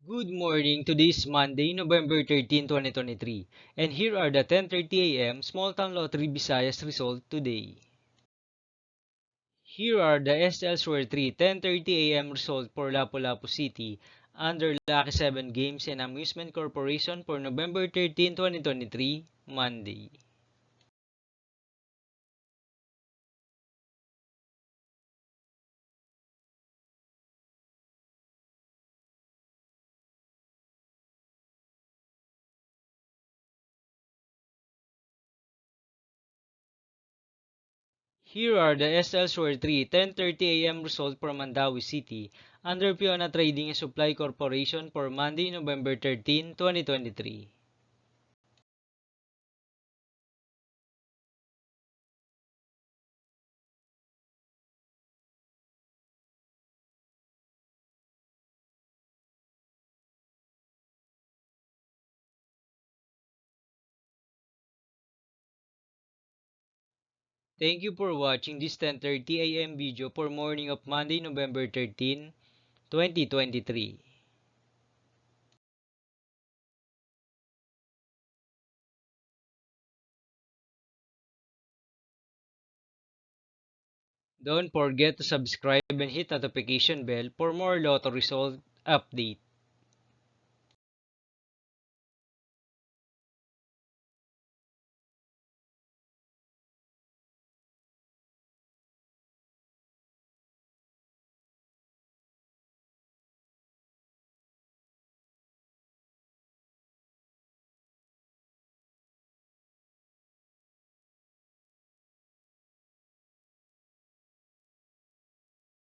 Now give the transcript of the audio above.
Good morning. Today is Monday, November 13, 2023, and here are the 10:30 a.m. Small Town Lottery Visayas result today. Here are the SL Square 3 10:30 a.m. result for Lapu-Lapu City under Lucky 7 Games and Amusement Corporation for November 13, 2023, Monday. Here are the SL Square 3 10:30 a.m. result for Mandawi City under Fiona Trading and Supply Corporation for Monday, November 13, 2023. Thank you for watching this 10:30 a.m. video for morning of Monday, November 13, 2023. Don't forget to subscribe and hit notification bell for more lotto result update.